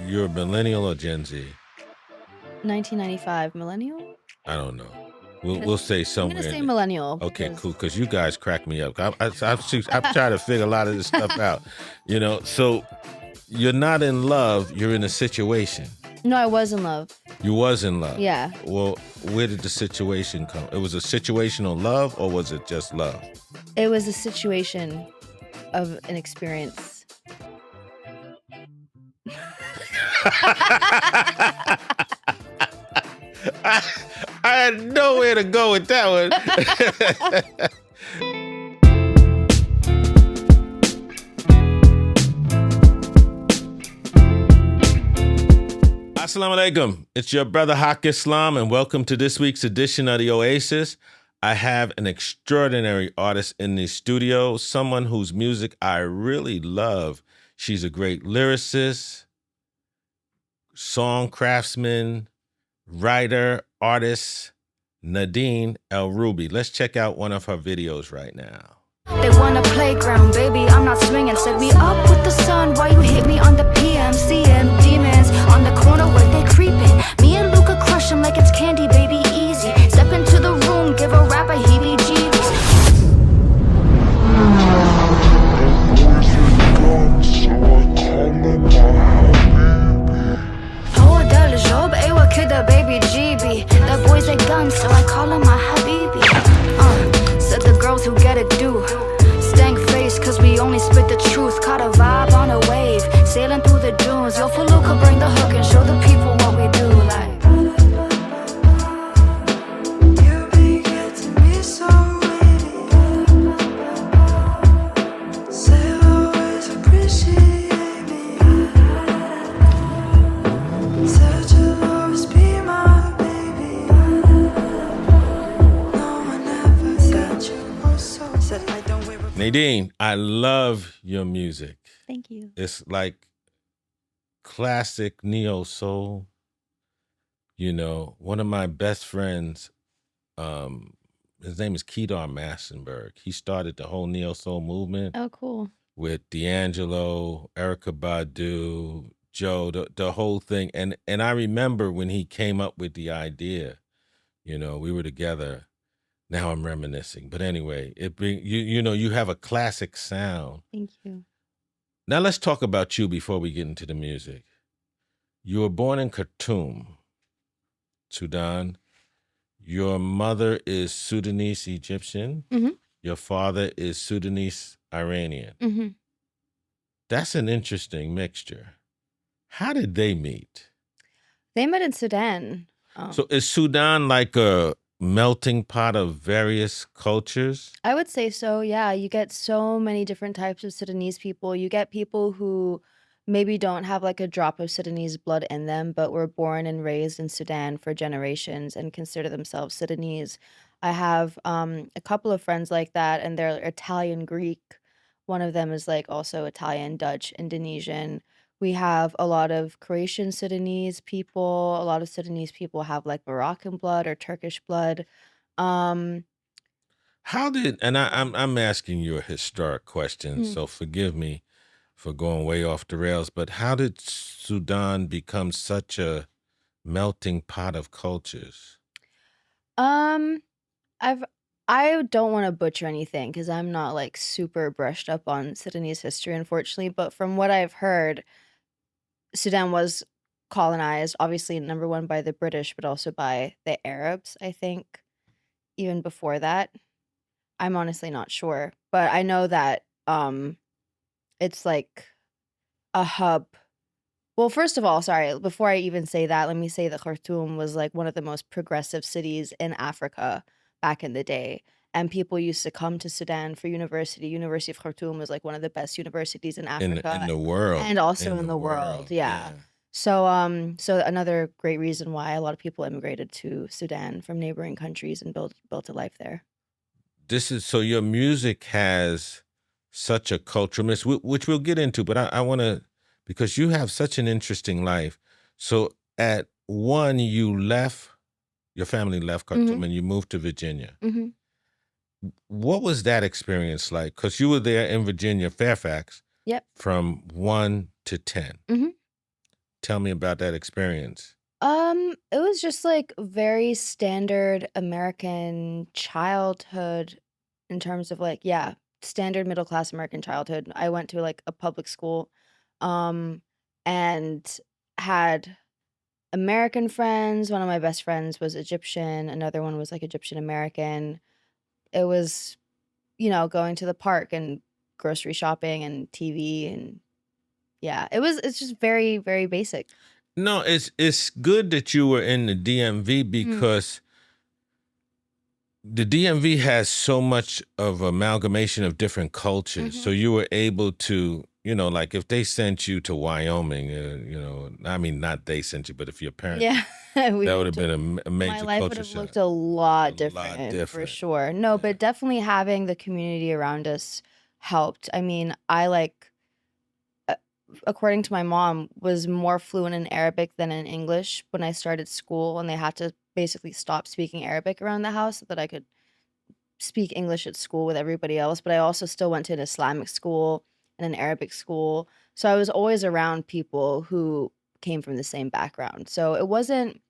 you're a millennial or Gen Z? 1995 millennial? I don't know. We'll say I'm somewhere. gonna say in millennial. Okay, cool. Because you guys crack me up. I've tried to figure a lot of this stuff out. So you're not in love. You're in a situation. No, I was in love. You was in love. Yeah. Well, where did the situation come? It was a situational love, or was it just love? It was a situation of an experience. I had nowhere to go with that one. Assalamu alaikum. It's your brother Haq Islam, and welcome to this week's edition of the Oasis. I have an extraordinary artist in the studio, someone whose music I really love. She's a great lyricist, song craftsman, writer, artist, Nadine El Roubi. Let's check out one of her videos right now. They want a playground, baby, I'm not swinging. Set me up with the sun while you hit me on the PM. CM demons on the corner where they creeping. Me and Luca crush them like it's candy, baby, easy. Step into the room, give a rapper heebie-jeebies. هو ده الجوب أيوة كده baby GB. That boy's a gun, so I call him my habibi. Said the girls who get it do. Stank face, cause we only spit the truth. Caught a vibe on a wave, sailing through the dunes. Yo, Faluca, bring the hook and show the people what we do. Like, you be getting me so ready. Say you always appreciate me. Said you'll always be my baby. No one ever said you were so. Said I don't wear a. Nadine, I love your music. Thank you. It's like classic neo soul. One of my best friends, his name is Kedar Massenberg. He started the whole neo soul movement Oh, cool. with D'Angelo, Erykah Badu, Joe, the whole thing. And I remember when he came up with the idea, we were together. Now I'm reminiscing. But anyway, you have a classic sound. Thank you. Now let's talk about you before we get into the music. You were born in Khartoum, Sudan. Your mother is Sudanese Egyptian. Mm-hmm. Your father is Sudanese Iranian. Mm-hmm. That's an interesting mixture. How did they meet? They met in Sudan. So is Sudan like a melting pot of various cultures? I would say so, yeah. You get so many different types of Sudanese people. You get people who maybe don't have like a drop of Sudanese blood in them, but were born and raised in Sudan for generations and consider themselves Sudanese. I have a couple of friends like that, and they're Italian Greek. One of them is like also Italian, Dutch, Indonesian. We have a lot of Croatian Sudanese people. A lot of Sudanese people have like Moroccan blood or Turkish blood. How did, and I'm asking you a historic question, so forgive me for going way off the rails, but how did Sudan become such a melting pot of cultures? I don't want to butcher anything because I'm not like super brushed up on Sudanese history, unfortunately. But from what I've heard, Sudan was colonized, obviously number one by the British, but also by the Arabs, I think, even before that. I'm honestly not sure, but I know that it's like a hub. Well, first of all, sorry, before I even say that, let me say that Khartoum was like one of the most progressive cities in Africa back in the day. And people used to come to Sudan for university. University of Khartoum was like one of the best universities in Africa. In the world. And also in the world, yeah. So another great reason why a lot of people immigrated to Sudan from neighboring countries and built a life there. So your music has such a cultural mix, which we'll get into, but I want to, because you have such an interesting life. So at one, your family left Khartoum and you moved to Virginia. Mm-hmm. What was that experience like? Because you were there in Virginia, Fairfax, Yep. from 1 to 10. Mm-hmm. Tell me about that experience. It was just like very standard American childhood in terms of like, yeah, standard middle class American childhood. I went to like a public school, um, and had American friends. One of my best friends was Egyptian, another one was like Egyptian American. It was, going to the park and grocery shopping and TV and yeah, it's just very, very basic. No, it's good that you were in the DMV because the DMV has so much of amalgamation of different cultures. So you were able to, like if they sent you to Wyoming, I mean, not they sent you, but if your parents, Yeah. that would have been a major My life would culture have shock. looked a lot different for sure. No, but definitely having the community around us helped. I mean, I according to my mom, was more fluent in Arabic than in English when I started school, and they had to basically stop speaking Arabic around the house so that I could speak English at school with everybody else. But I also still went to an Islamic school and an Arabic school. So I was always around people who came from the same background. So it wasn't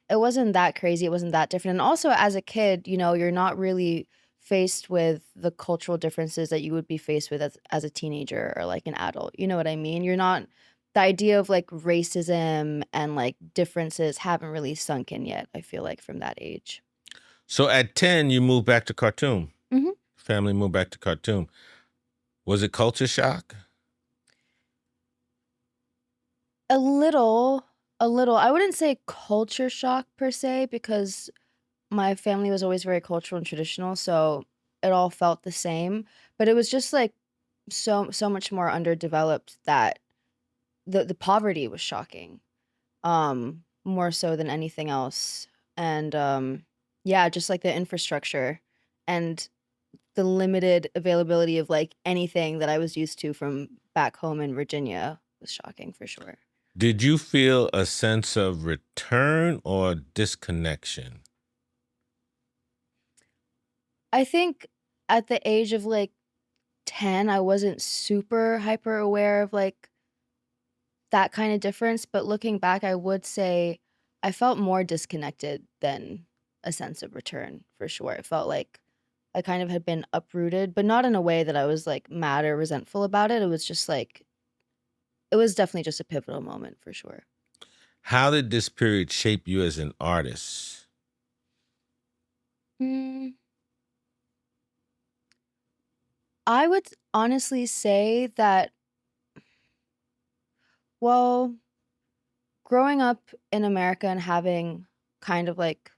that crazy. It wasn't that different. And also as a kid, you're not really faced with the cultural differences that you would be faced with as a teenager or like an adult. You know what I mean? You're not, the idea of like racism and like differences haven't really sunk in yet, I feel like, from that age. So at 10, you moved back to Khartoum. Mhm. Family moved back to Khartoum. Was it culture shock? A little. I wouldn't say culture shock per se, because my family was always very cultural and traditional, so it all felt the same. But it was just like so much more underdeveloped that the poverty was shocking, more so than anything else. And yeah, just like the infrastructure and the limited availability of like anything that I was used to from back home in Virginia was shocking for sure. Did you feel a sense of return or disconnection? I think at the age of like 10, I wasn't super hyper aware of like that kind of difference. But looking back, I would say I felt more disconnected than a sense of return for sure. It felt like I kind of had been uprooted, but not in a way that I was like mad or resentful about it. It was just like, it was definitely just a pivotal moment for sure. How did this period shape you as an artist? I would honestly say that, well, growing up in America and having kind of like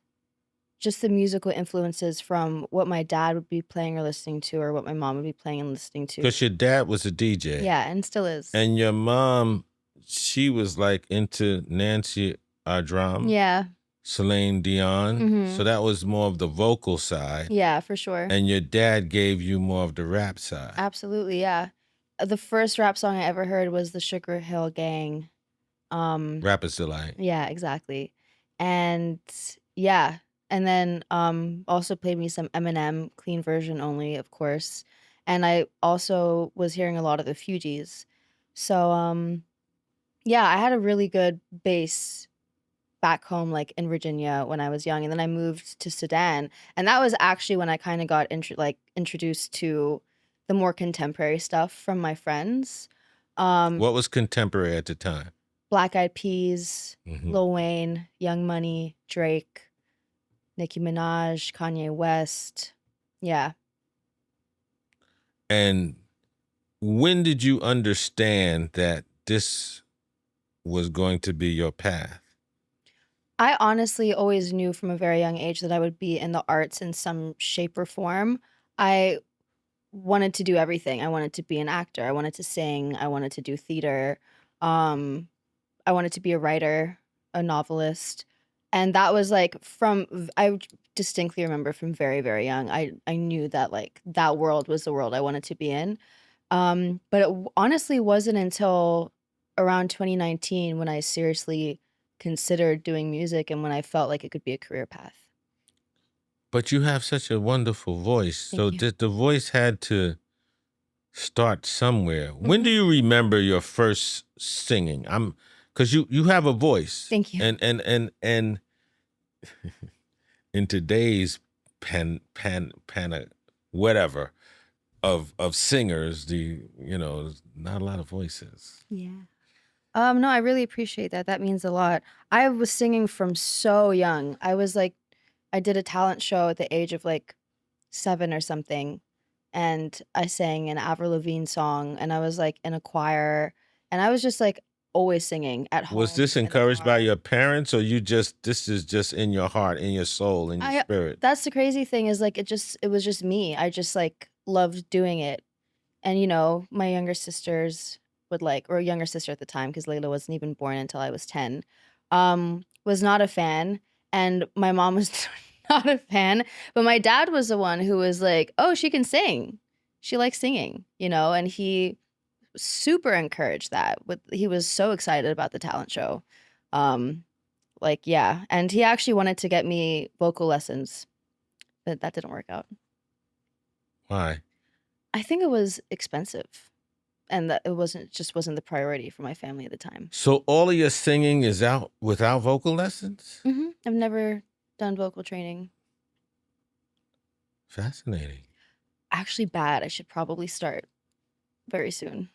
just the musical influences from what my dad would be playing or listening to, or what my mom would be playing and listening to. Because your dad was a DJ. Yeah, and still is. And your mom, she was like into Nancy Adram. Yeah. Celine Dion. Mhm. So that was more of the vocal side. Yeah, for sure. And your dad gave you more of the rap side. Absolutely, yeah. The first rap song I ever heard was the Sugar Hill Gang. Rapper's Delight. Yeah, exactly. And yeah, and then also played me some Eminem, clean version only, of course. And I also was hearing a lot of the Fugees. So yeah, I had a really good base back home, like in Virginia when I was young, and then I moved to Sudan, and that was actually when I kind of got introduced to the more contemporary stuff from my friends. What was contemporary at the time? Black Eyed Peas, Lil Wayne, Young Money, Drake, Nicki Minaj, Kanye West. Yeah. And when did you understand that this was going to be your path? I honestly always knew from a very young age that I would be in the arts in some shape or form. I wanted to do everything. I wanted to be an actor. I wanted to sing. I wanted to do theater. I wanted to be a writer, a novelist. And that was like I distinctly remember from very, very young, I knew that like that world was the world I wanted to be in. But it honestly wasn't until around 2019 when I seriously considered doing music and when I felt like it could be a career path. But you have such a wonderful voice. Thank you. The voice had to start somewhere. When do you remember your first singing? because you have a voice. Thank you. And in today's whatever of singers, there's not a lot of voices. Yeah. No, I really appreciate that. That means a lot. I was singing from so young. I did a talent show at the age of like 7 or something, and I sang an Avril Lavigne song, and I was like in a choir, and I was just like always singing at home. Was this in the encouraged by car. your parents, or this is just in your heart, in your soul, in your spirit? That's the crazy thing is like it was just me. I just like loved doing it. And my younger sisters or younger sister at the time, because Layla wasn't even born until I was 10, was not a fan. And my mom was not a fan. But my dad was the one who was like, oh, she can sing. She likes singing, and he super encouraged that. He was so excited about the talent show. Yeah. And he actually wanted to get me vocal lessons, but that didn't work out. Why? I think it was expensive, and that it wasn't the priority for my family at the time. So all of your singing is out without vocal lessons? Mm-hmm. I've never done vocal training. Fascinating. Actually, bad. I should probably start very soon.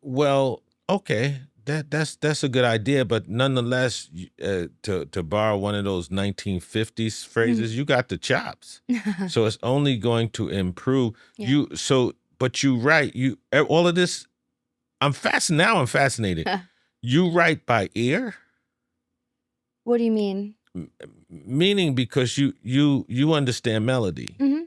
Well, okay, that's a good idea, but nonetheless, to borrow one of those 1950s phrases, you got the chops, so it's only going to improve. Yeah. But you write all of this. I'm fascinated. You write by ear? What do you mean? Meaning because you understand melody. Mm-hmm.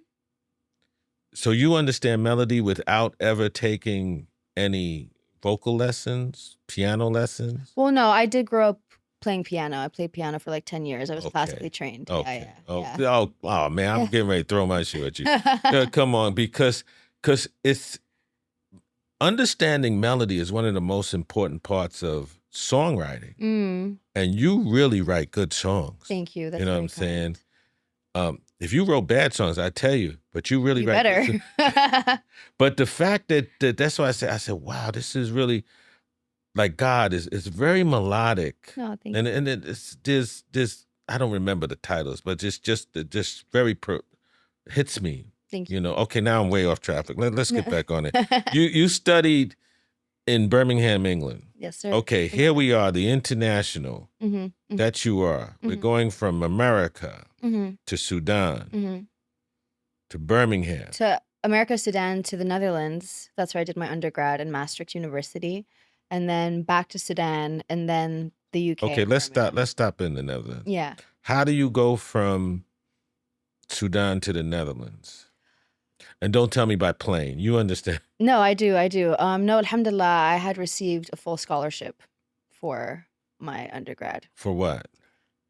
So you understand melody without ever taking any vocal lessons, piano lessons? Well, no, I did grow up playing piano. I played piano for like 10 years. I was classically trained. Okay. Yeah. Oh man, I'm getting ready to throw my shoe at you. Come on, because it's understanding melody is one of the most important parts of songwriting. And you really write good songs. Thank you. That's you know what I'm saying? If you wrote bad songs, I tell you, but you really write better. But the fact that's why I said, wow, this is really like God is very melodic. No, thank you. you. And there's I don't remember the titles, but just very hits me. Thank you. Okay, now I'm way off traffic. Let's get back on it. You studied in Birmingham, England. Yes, sir. Okay, here we are, the international that you are. We're going from America to Sudan to Birmingham. To America, Sudan, to the Netherlands. That's where I did my undergrad in Maastricht University. And then back to Sudan, and then the UK. Okay, let's stop in the Netherlands. Yeah. How do you go from Sudan to the Netherlands? And don't tell me by plane. You understand? No, I do. No, alhamdulillah, I had received a full scholarship for my undergrad. For what?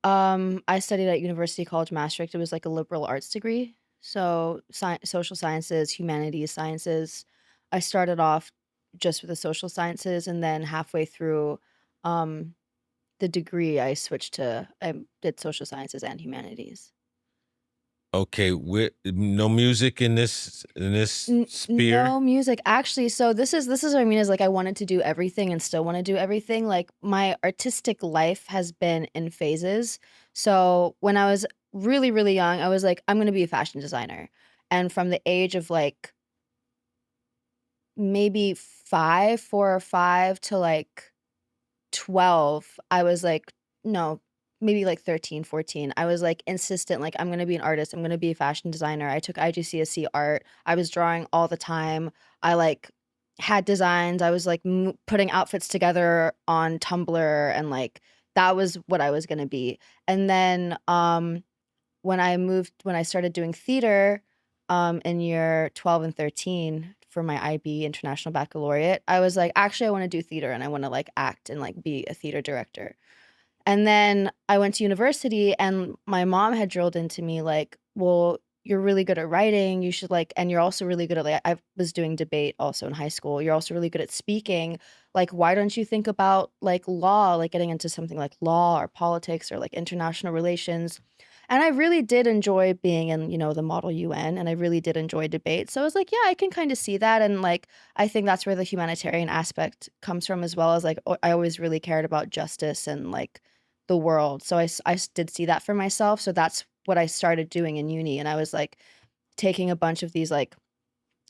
I studied at University College Maastricht. It was like a liberal arts degree. So social sciences, humanities, sciences. I started off just with the social sciences, and then halfway through the degree, I did social sciences and humanities. Okay, no music in this sphere? No music. Actually, so this is what I mean is like I wanted to do everything and still want to do everything. Like my artistic life has been in phases. So when I was really, really young, I was like, I'm going to be a fashion designer. And from the age of like maybe 4 or 5 to like 12, I was like, no, maybe like 13, 14. I was like insistent, like I'm going to be an artist. I'm going to be a fashion designer. I took IGCSE art. I was drawing all the time. I like had designs. I was like putting outfits together on Tumblr, and like that was what I was going to be. And then when I started doing theater in year 12 and 13 for my IB International Baccalaureate, I was like, actually, I want to do theater and I want to like act and like be a theater director. And then I went to university, and my mom had drilled into me like, well, you're really good at writing. You should like, and you're also really good at like, I was doing debate also in high school. You're also really good at speaking. Like, why don't you think about like law, like getting into something like law or politics or like international relations? And I really did enjoy being in, the Model UN, and I really did enjoy debate. So I was like, yeah, I can kind of see that. And like, I think that's where the humanitarian aspect comes from, as well as like, I always really cared about justice and like the world. So I did see that for myself. So that's what I started doing in uni. And I was like taking a bunch of these like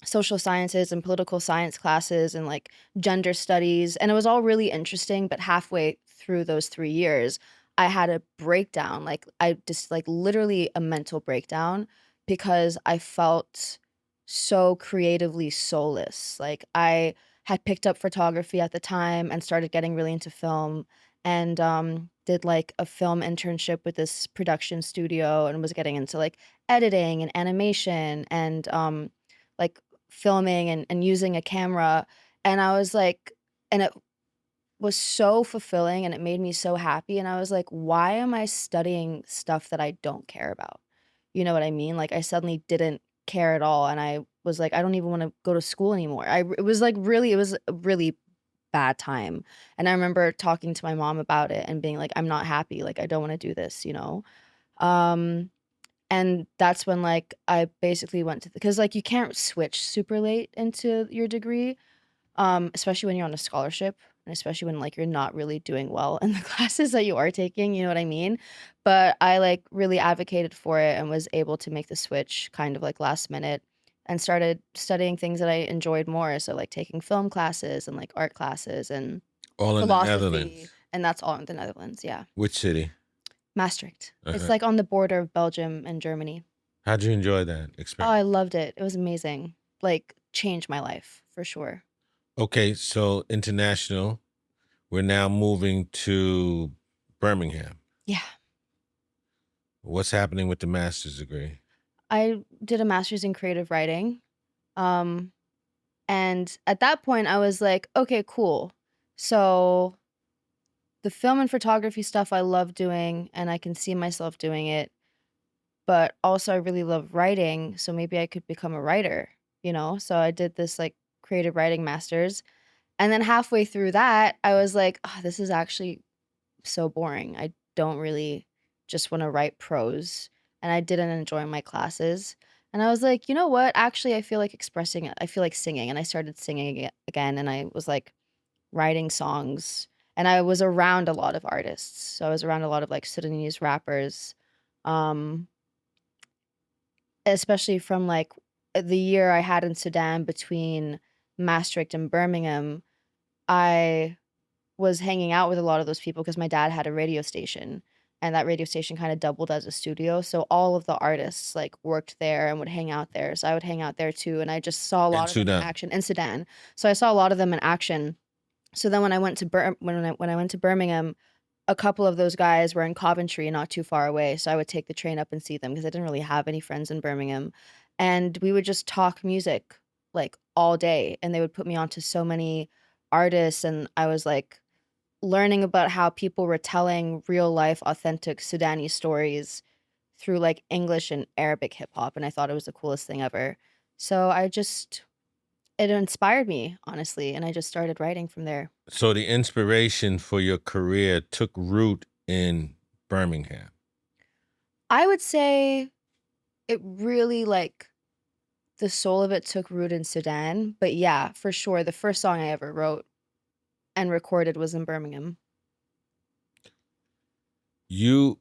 social sciences and political science classes and like gender studies. And it was all really interesting. But halfway through those 3 years, I had a breakdown. Like I just like literally a mental breakdown because I felt so creatively soulless. Like I had picked up photography at the time and started getting really into film and did like a film internship with this production studio and was getting into like editing and animation and like filming and using a camera. And I was like, and it was so fulfilling and it made me so happy. And I was like, why am I studying stuff that I don't care about? You know what I mean? Like I suddenly didn't care at all. And I was like, I don't even want to go to school anymore. It was a really bad time. And I remember talking to my mom about it and being like, I'm not happy. Like, I don't want to do this. Um, and that's when like I basically went to because like you can't switch super late into your degree, especially when you're on a scholarship and especially when like you're not really doing well in the classes that you are taking, you know what I mean? But I like really advocated for it and was able to make the switch kind of like last minute and started studying things that I enjoyed more. So like taking film classes and like art classes and All in the philosophy. Netherlands. And that's all in the Netherlands, yeah. Which city? Maastricht. It's like on the border of Belgium and Germany. How'd you enjoy that Oh, experience? I loved it. It was amazing. Like changed my life for sure. Okay, so international. We're now moving to Birmingham. Yeah. What's happening with the master's degree? I did a master's in creative writing. And at that point I was like, okay, cool. So the film and photography stuff I love doing and I can see myself doing it. But also I really love writing, so maybe I could become a writer, So I did this like creative writing master's. And then halfway through that, I was like, oh, this is actually so boring. I don't really just want to write prose. And I didn't enjoy my classes. And I was like, you know what? Actually, I feel like expressing it. I feel like singing. And I started singing again. And I was like writing songs. And I was around a lot of artists. So I was around a lot of like Sudanese rappers. Um, especially from like the year I had in Sudan between Maastricht and Birmingham, I was hanging out with a lot of those people because my dad had a radio station and that radio station kind of doubled as a studio. So all of the artists like worked there and would hang out there. So I would hang out there too. And I just saw a lot of them in action in Sudan. So I saw a lot of them in action. So then when I went to when I went to Birmingham, a couple of those guys were in Coventry, not too far away. So I would take the train up and see them because I didn't really have any friends in Birmingham. And we would just talk music like all day. And they would put me onto so many artists. And I was like learning about how people were telling real life, authentic Sudanese stories through like English and Arabic hip hop. And I thought it was the coolest thing ever. So it inspired me, honestly, and I just started writing from there. So the inspiration for your career took root in Birmingham. I would say it really like the soul of it took root in Sudan, but yeah, for sure, the first song I ever wrote and recorded was in Birmingham. You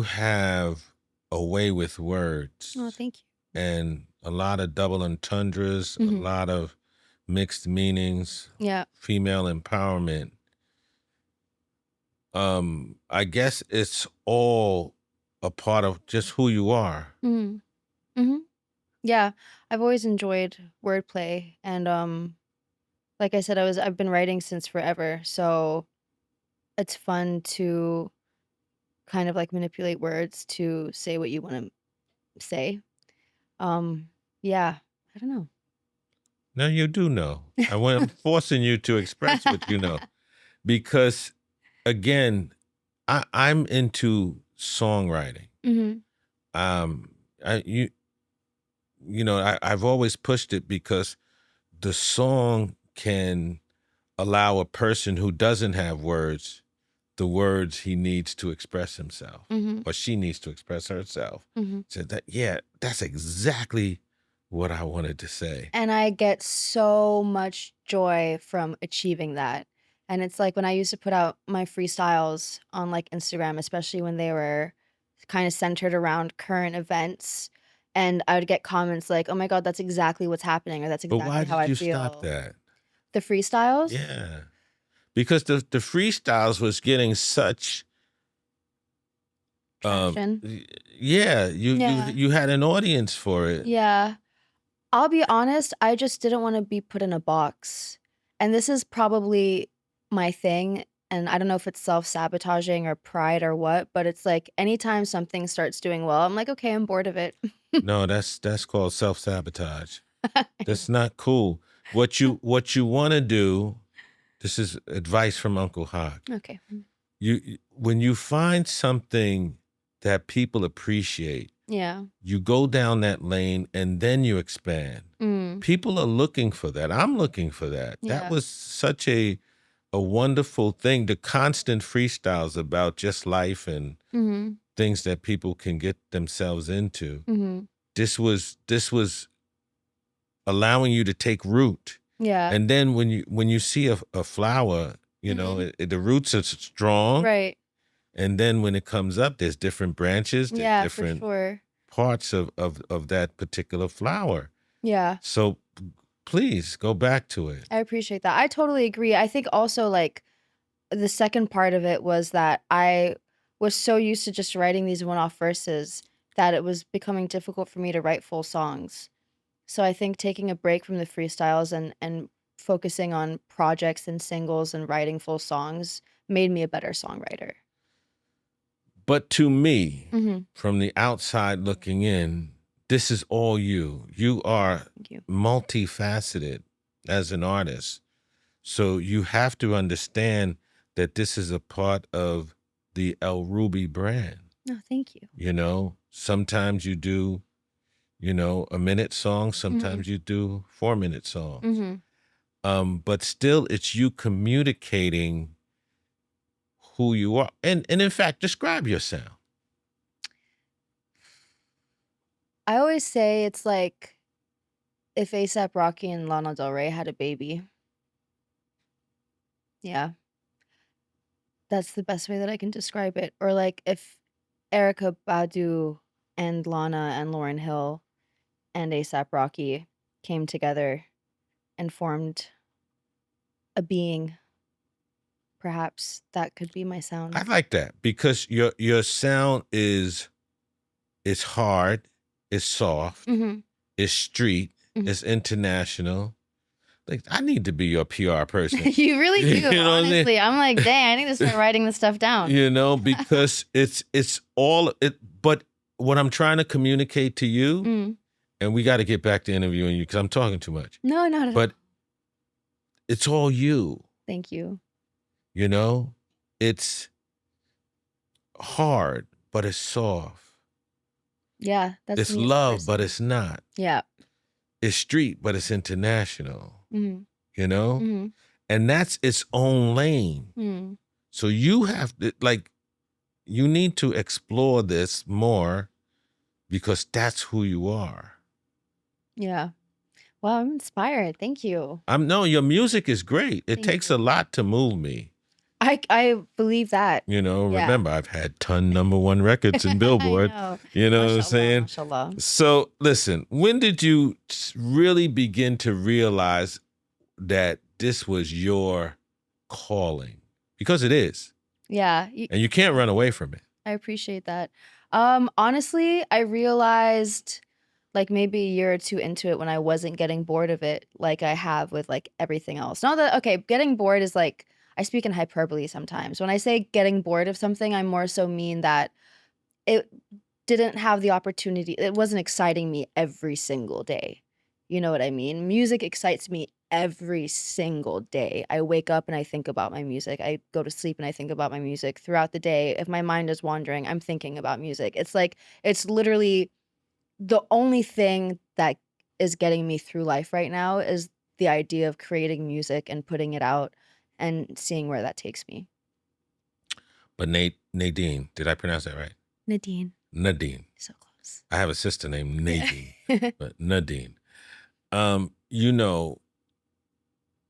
have a way with words. Oh, thank you. And a lot of double entendres, a lot of mixed meanings. Yeah. Female empowerment. I guess it's all a part of just who you are. Yeah, I've always enjoyed wordplay, and like I said, I've been writing since forever, so it's fun to kind of like manipulate words to say what you want to say. Yeah, I don't know. No, you do know. I'm forcing you to express what you know. Because, again, I'm into songwriting. I've always pushed it because the song can allow a person who doesn't have words the words he needs to express himself, Mm-hmm. or she needs to express herself. Mm-hmm. Said that, yeah, that's exactly what I wanted to say. And I get so much joy from achieving that. And it's like when I used to put out my freestyles on like Instagram, especially when they were kind of centered around current events, and I would get comments like, "Oh my God, that's exactly what's happening," or "That's But why exactly how did I you feel." stop that? The freestyles? Yeah. Because the freestyles was getting such Traction. yeah, Yeah. you had an audience for it. Yeah. I'll be honest, I just didn't want to be put in a box. And this is probably my thing. And I don't know if it's self-sabotaging or pride or what, but it's like anytime something starts doing well, I'm like, okay, I'm bored of it. No, that's called self-sabotage. That's not cool. What you want to do, this is advice from Uncle Hawk. Okay. When you find something that people appreciate, Yeah. you go down that lane and then you expand. Mm. People are looking for that. I'm looking for that. Yeah. That was such a wonderful thing. The constant freestyles about just life and Mm-hmm. things that people can get themselves into. Mm-hmm. This was allowing you to take root. Yeah. And then when you see a flower, you know, the roots are strong. Right. And then when it comes up, there's different branches, there's Yeah, for different sure. parts of that particular flower. Yeah. So please go back to it. I appreciate that. I totally agree. I think also like the second part of it was that I was so used to just writing these one-off verses that it was becoming difficult for me to write full songs. So I think taking a break from the freestyles and focusing on projects and singles and writing full songs made me a better songwriter. But to me, Mm-hmm. from the outside looking in, this is all you. You are Thank you. multifaceted as an artist. So you have to understand that this is a part of the El Roubi brand. No, thank you. You know, sometimes you do, you know, a minute song. Sometimes you do 4-minute songs. Mm-hmm. But still, it's you communicating who you are. And in fact, describe your sound. I always say it's like if A$AP Rocky and Lana Del Rey had a baby. Yeah. That's the best way that I can describe it. Or like if Erykah Badu and Lana and Lauryn Hill and A$AP Rocky came together and formed a being, perhaps that could be my sound. I like that because your sound is hard, it's soft, Mm-hmm. it's street, Mhm. it's international. Like I need to be your PR person. You really do, You know what I mean? honestly. I'm like, dang, I need to start writing this stuff down. You know, because it's all it. But what I'm trying to communicate to you, Mm. and we got to get back to interviewing you because I'm talking too much. No, not at all. But it's all you. Thank you. You know, it's hard, but it's soft. Yeah, that's It's me as a love, person. but it's not. Yeah. It's street, but it's international. Mm-hmm. You know, Mm-hmm. and that's its own lane. Mm-hmm. So you have to you need to explore this more because that's who you are. Yeah. Wow, I'm inspired. Thank you. Your music is great. It Thank takes you. a lot to move me. I believe that. You know, Yeah. remember I've had ton #1 records in Billboard. I know. You know what I'm Mashallah, saying? mashallah. So listen, when did you really begin to realize that this was your calling? Because it is, Yeah, and you can't run away from it. I appreciate that. Honestly, I realized like maybe a year or two into it when I wasn't getting bored of it like I have with like everything else. Not that, okay, getting bored is like, I speak in hyperbole sometimes. When I say getting bored of something, I more so mean that it didn't have the opportunity. It wasn't exciting me every single day. You know what I mean? Music excites me every single day. I wake up and I think about my music. I go to sleep and I think about my music. Throughout the day, if my mind is wandering, I'm thinking about music. It's like, it's literally the only thing that is getting me through life right now is the idea of creating music and putting it out and seeing where that takes me. But Nadine, did I pronounce that right? Nadine. Nadine. So close. I have a sister named Nadine, but Nadine. You know,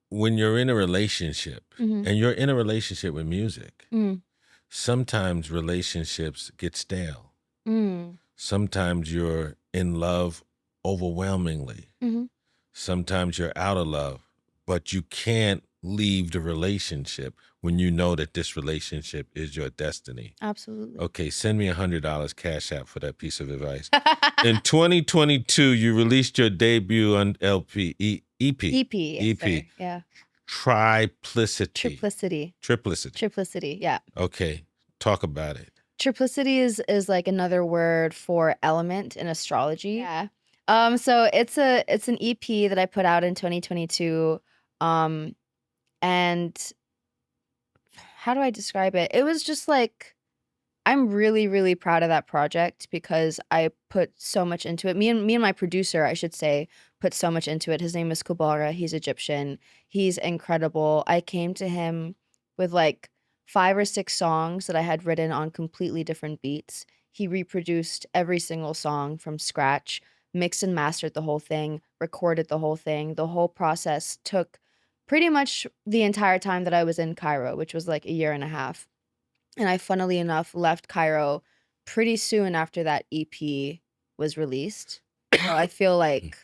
when you're in a relationship, Mhm. and you're in a relationship with music, Mm. sometimes relationships get stale. Mm. Sometimes you're in love overwhelmingly. Mhm. Sometimes you're out of love, but you can't leave the relationship when you know that this relationship is your destiny. Absolutely. Okay, send me $100 cash out for that piece of advice. In 2022, you released your debut on EP. EP. Yes, sir. Yeah. Triplicity. Triplicity. Yeah. Okay, talk about it. Triplicity is like another word for element in astrology. Yeah. So it's an EP that I put out in 2022. And how do I describe it? It was just like, I'm really, really proud of that project because I put so much into it. Me and my producer, I should say, put so much into it. His name is Kubara. He's Egyptian. He's incredible. I came to him with like 5 or 6 songs that I had written on completely different beats. He reproduced every single song from scratch, mixed and mastered the whole thing, recorded the whole thing. The whole process took pretty much the entire time that I was in Cairo, which was like a year and a half. And I, funnily enough, left Cairo pretty soon after that EP was released. So I feel like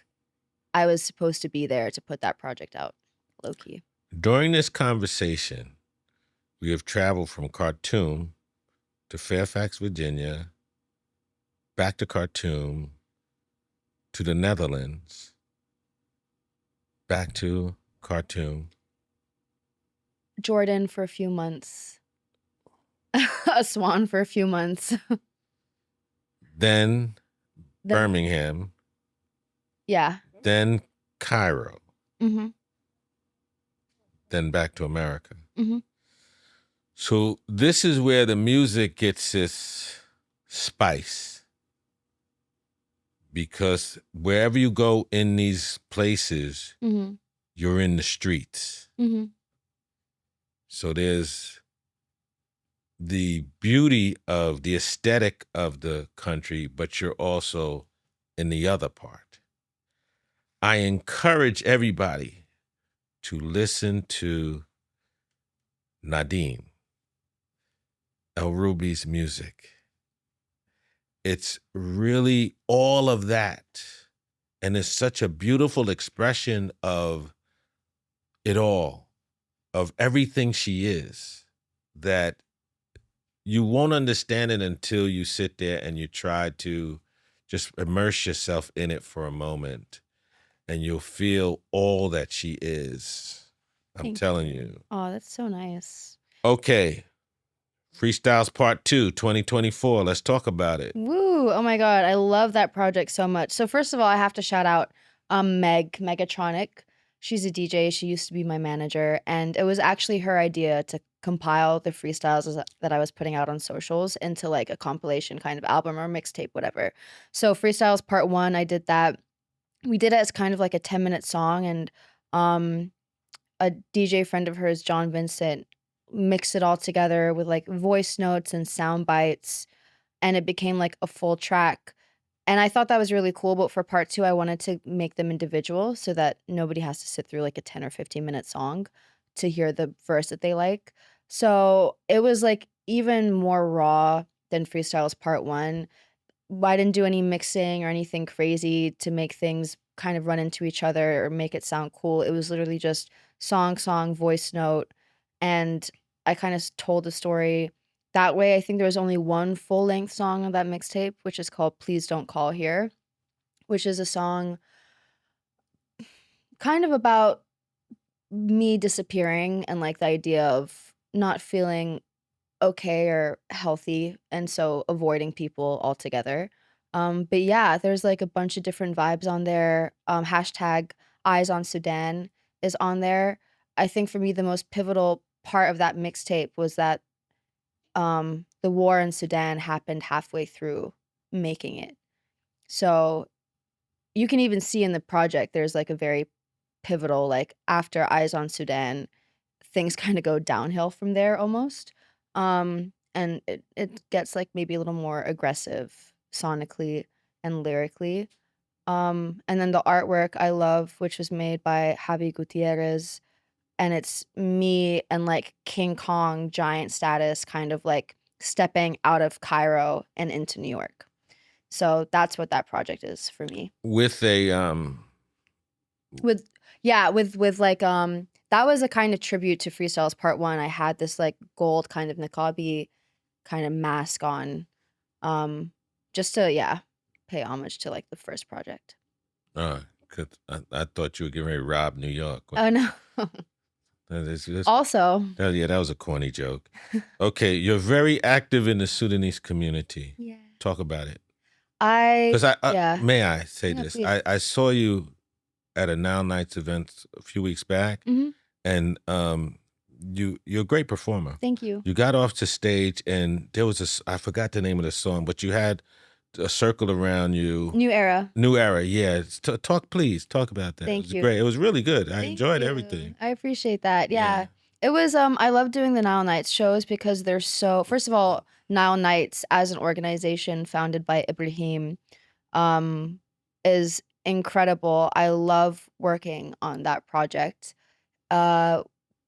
I was supposed to be there to put that project out, low key. During this conversation, we have traveled from Khartoum to Fairfax, Virginia, back to Khartoum, to the Netherlands, back to Khartoum. Jordan for a few months. Aswan for a few months. Then Birmingham. Yeah. Then Cairo. Mm-hmm. Then back to America. Mm-hmm. So this is where the music gets its spice. Because wherever you go in these places, Mm-hmm. you're in the streets. Mm-hmm. So there's the beauty of the aesthetic of the country, but you're also in the other part. I encourage everybody to listen to Nadine El Roubi's music. It's really all of that. And it's such a beautiful expression of it all, of everything she is, that you won't understand it until you sit there and you try to just immerse yourself in it for a moment, and you'll feel all that she is. I'm telling you. Oh, that's so nice. Okay. Freestyles Part 2, 2024. Let's talk about it. Woo! Oh my God, I love that project so much. So first of all, I have to shout out Megatronic. She's a DJ. She used to be my manager, and it was actually her idea to compile the freestyles that I was putting out on socials into like a compilation kind of album or mixtape, whatever. So Freestyles Part 1, I did that. We did it as kind of like a 10-minute song, and a DJ friend of hers, John Vincent, mixed it all together with like voice notes and sound bites, and it became like a full track. And I thought that was really cool, but for part 2, I wanted to make them individual so that nobody has to sit through like a 10 or 15-minute song to hear the verse that they like. So it was like even more raw than Freestyles Part 1. I didn't do any mixing or anything crazy to make things kind of run into each other or make it sound cool. It was literally just song, voice note, and I kind of told the story that way. I think there was only one full-length song on that mixtape, which is called Please Don't Call Here, which is a song kind of about me disappearing and like the idea of not feeling okay or healthy, and so avoiding people altogether. But yeah, there's like a bunch of different vibes on there. Hashtag Eyes on Sudan is on there. I think for me the most pivotal part of that mixtape was that the war in Sudan happened halfway through making it. So you can even see in the project there's like a very pivotal, like after Eyes on Sudan, things kind of go downhill from there almost. and it gets like maybe a little more aggressive sonically and lyrically. And then the artwork I love, which was made by Javi Gutierrez, and it's me and like King Kong giant status kind of like stepping out of Cairo and into New York. So that's what that project is for me. With a With like that was a kind of tribute to Freestyles Part 1. I had this like gold kind of niqabi kind of mask on, just to pay homage to like the first project. 'cause I thought you were getting ready to rob New York. Oh no. Also, that was a corny joke. Okay, you're very active in the Sudanese community. yeah. Talk about it. Because May I say Yeah, this? please. I saw you at a Now Nights event a few weeks back, Mhm. and you're a great performer. Thank you. You got off to stage, and there was I forgot the name of the song, but you had a circle around you. New Era. New Era, yeah. Please talk about that. Thank it was you. great. It was really good. I Thank enjoyed you. everything. I appreciate that. Yeah. It was I love doing the Nile Nights shows because they're so, first of all, Nile Nights as an organization founded by Ibrahim is incredible. I love working on that project.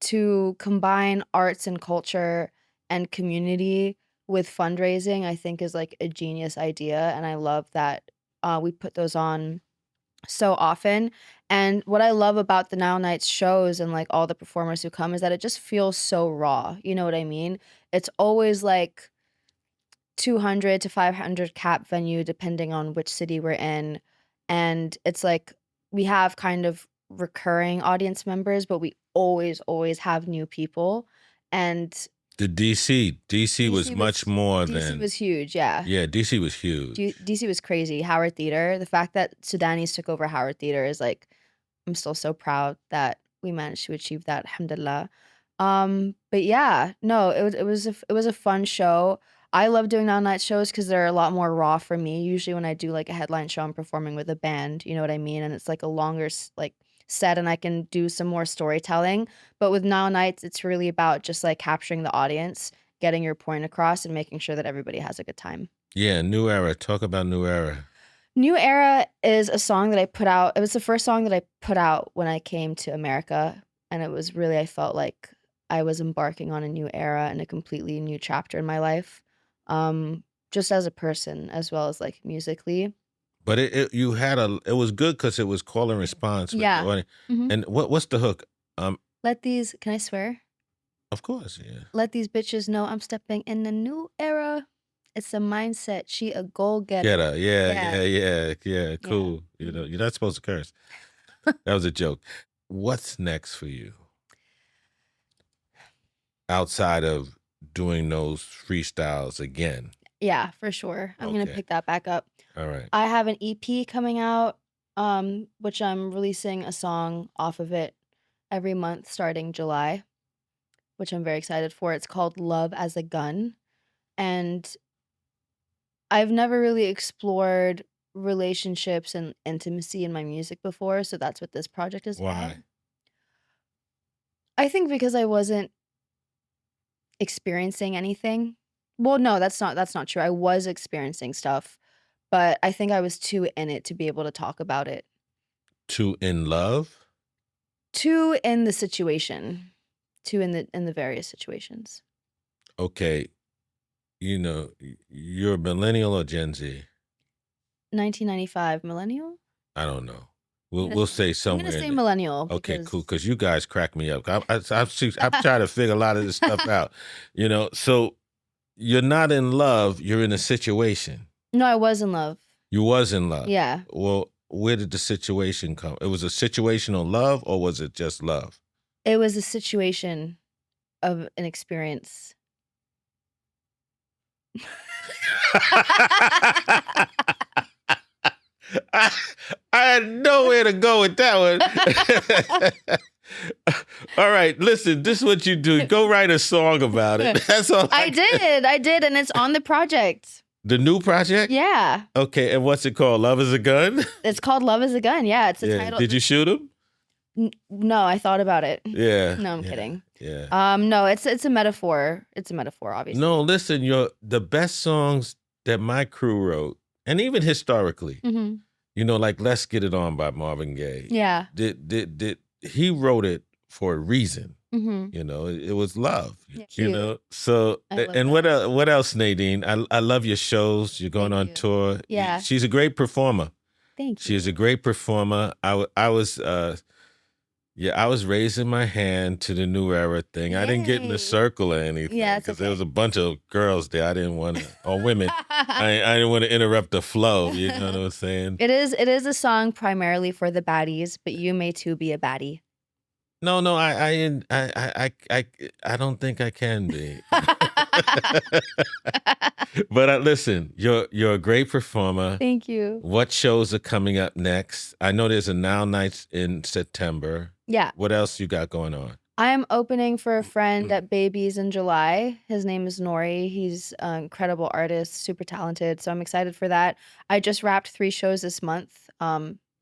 To combine arts and culture and community with fundraising, I think is like a genius idea, and I love that we put those on so often. And what I love about the Now Nights shows and like all the performers who come is that it just feels so raw. You know what I mean? It's always like 200 to 500 cap venue depending on which city we're in, and it's like we have kind of recurring audience members, but we always have new people. And The DC was much more DC than was huge. Yeah. DC was huge. DC was crazy. Howard Theater, the fact that Sudanese took over Howard Theater is like, I'm still so proud that we managed to achieve that, alhamdulillah. But yeah, no, it was a fun show. I love doing Now Night shows because they're a lot more raw for me. Usually when I do like a headline show, I'm performing with a band, you know what I mean? And it's like a longer like set, and I can do some more storytelling. But with Now Nights, it's really about just like capturing the audience, getting your point across, and making sure that everybody has a good time. Yeah, New Era. Talk about New Era. New Era is a song that I put out. It was the first song that I put out when I came to America. And it was really, I felt like I was embarking on a new era and a completely new chapter in my life. Just as a person, as well as like musically. But it was good because it was call and response. With Yeah. the audience. Mhm. And what's the hook? Can I swear? Of course, yeah. Let these bitches know I'm stepping in a new era. It's a mindset. She a goal getter. Get her. Yeah. Cool. You know, you're not supposed to curse. That was a joke. What's next for you? Outside of doing those freestyles again. Yeah, for sure. I'm gonna Okay. pick that back up. All right. I have an EP coming out, which I'm releasing a song off of it every month starting July, which I'm very excited for. It's called Love as a Gun. And I've never really explored relationships and intimacy in my music before, so that's what this project is about. Why? I think because I wasn't experiencing anything. Well, no, that's not true. I was experiencing stuff, but I think I was too in it to be able to talk about it. Too in love? Too in the situation. Too in the various situations. Okay. You know, you're a millennial or Gen Z? 1995 millennial? I don't know. We'll say I'm somewhere. gonna say in there. millennial. Okay, because- cool. Because you guys crack me up. I'm trying to figure a lot of this stuff out. You know, so you're not in love. You're in a situation. No, I was in love. You was in love. Yeah. Well, where did the situation come? It was a situational love, or was it just love? It was a situation of an experience. I had nowhere to go with that one. All right, listen, this is what you do. Go write a song about it. That's all. I did, and it's on the project. The new project? Yeah. Okay, and what's it called? Love is a Gun? It's called Love is a Gun. Yeah, it's the Yeah. title. Did you shoot him? No, I thought about it. Yeah. No, I'm Yeah. kidding. Yeah. No, it's a metaphor. It's a metaphor, obviously. No, listen, the best songs that my crew wrote, and even historically, you know, like "Let's Get It On" by Marvin Gaye. Yeah. He wrote it for a reason. Mm-hmm. You know, it was love. Yeah. You know, so and what else, Nadine? I love your shows. You're going on tour. Yeah, she's a great performer. Thank you. She's a great performer. I was raising my hand to the New Era thing. Yay. I didn't get in the circle or anything because there was a bunch of girls there. I didn't want to, or women. I didn't want to interrupt the flow. You know what I'm saying? It is a song primarily for the baddies, but you may too be a baddie. No, I don't think I can be. But listen, you're a great performer. Thank you. What shows are coming up next? I know there's a Now Nights in September. Yeah. What else you got going on? I'm opening for a friend at Babies in July. His name is Nori. He's an incredible artist, super talented. So I'm excited for that. I just wrapped 3 shows this month.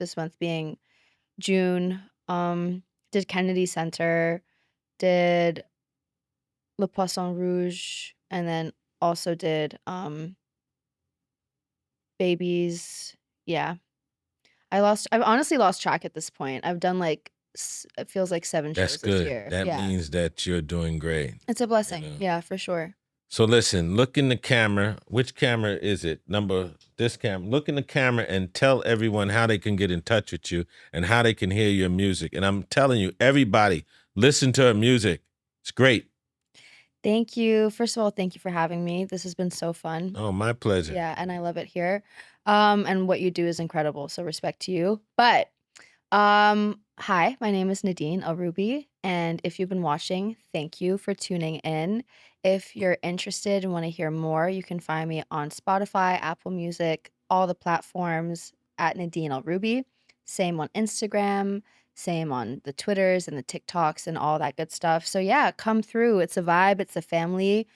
This month being June. Did Kennedy Center, did Le Poisson Rouge, and then also did Babies. Yeah. I've honestly lost track at this point. I've done like it feels like 7 That's shows good. this year. That means that you're doing great. It's a blessing. You know? Yeah, for sure. So listen, look in the camera. Which camera is it? This camera. Look in the camera and tell everyone how they can get in touch with you and how they can hear your music. And I'm telling you, everybody, listen to her music. It's great. Thank you. First of all, thank you for having me. This has been so fun. Oh, my pleasure. Yeah, and I love it here. And what you do is incredible. So respect to you. But hi, my name is Nadine El Roubi. And if you've been watching, thank you for tuning in. If you're interested and want to hear more, you can find me on Spotify, Apple Music, all the platforms at Nadine El Roubi. Same on Instagram, same on the Twitters and the TikToks and all that good stuff. So yeah, come through. It's a vibe. It's a family.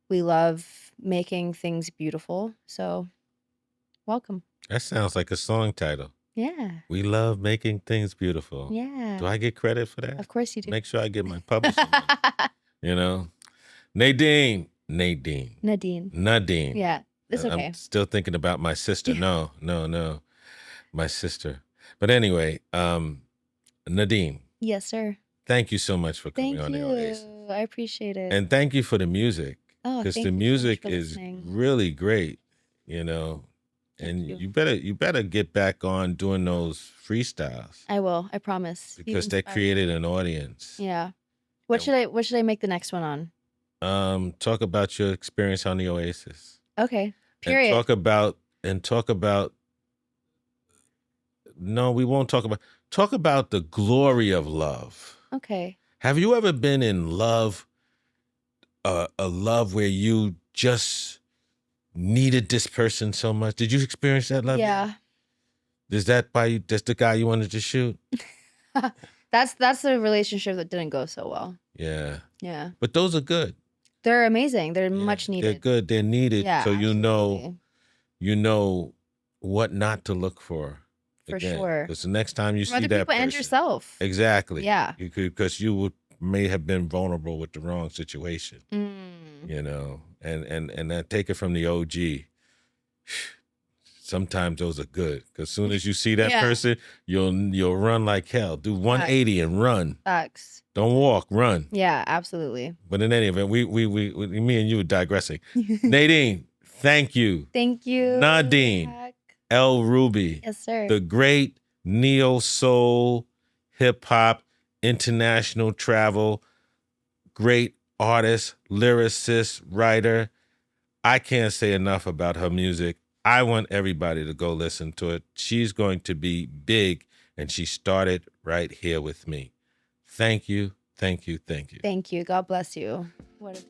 We love making things beautiful. So welcome. That sounds like a song title. Yeah. We love making things beautiful. Yeah. Do I get credit for that? Of course you do. Make sure I get my publishing money, you know? Nadine. Yeah. It's okay. I'm still thinking about my sister. No. My sister. But anyway, Nadine. Yes, sir. Thank you so much for coming on the Oasis. I appreciate it. And thank you for the music. Oh, because thank the you so much music for is listening. really great, you know. And Thank you better get back on doing those freestyles. I will. I promise. Because they created an audience. Yeah. What should I make the next one on? Talk about your experience on the Oasis. Okay. Period. And talk about no, we won't talk about the glory of love. Okay. Have you ever been in love, a love where you just needed this person so much? Did you experience that love? Yeah. Is that that's the guy you wanted to shoot? That's the relationship that didn't go so well. Yeah. Yeah. But those are good. They're amazing. They're much needed. They're good. They're needed. Yeah, so absolutely. you know what not to look for. For sure. Because the next time you From see other that people person, and yourself. Exactly. Yeah. Because you may have been vulnerable with the wrong situation. Mm. You know, and that take it from the OG. Sometimes those are good because as soon as you see that person, you'll run like hell. Do 180 and run. Facts. Don't walk, run. Yeah, absolutely. But in any event, we me and you are digressing. Nadine, thank you. Thank you. Nadine L Roubi. Yes, sir. The great neo soul, hip hop, international travel, great artist, lyricist, writer. I can't say enough about her music. I want everybody to go listen to it. She's going to be big, and she started right here with me. Thank you, thank you, thank you. Thank you. God bless you. What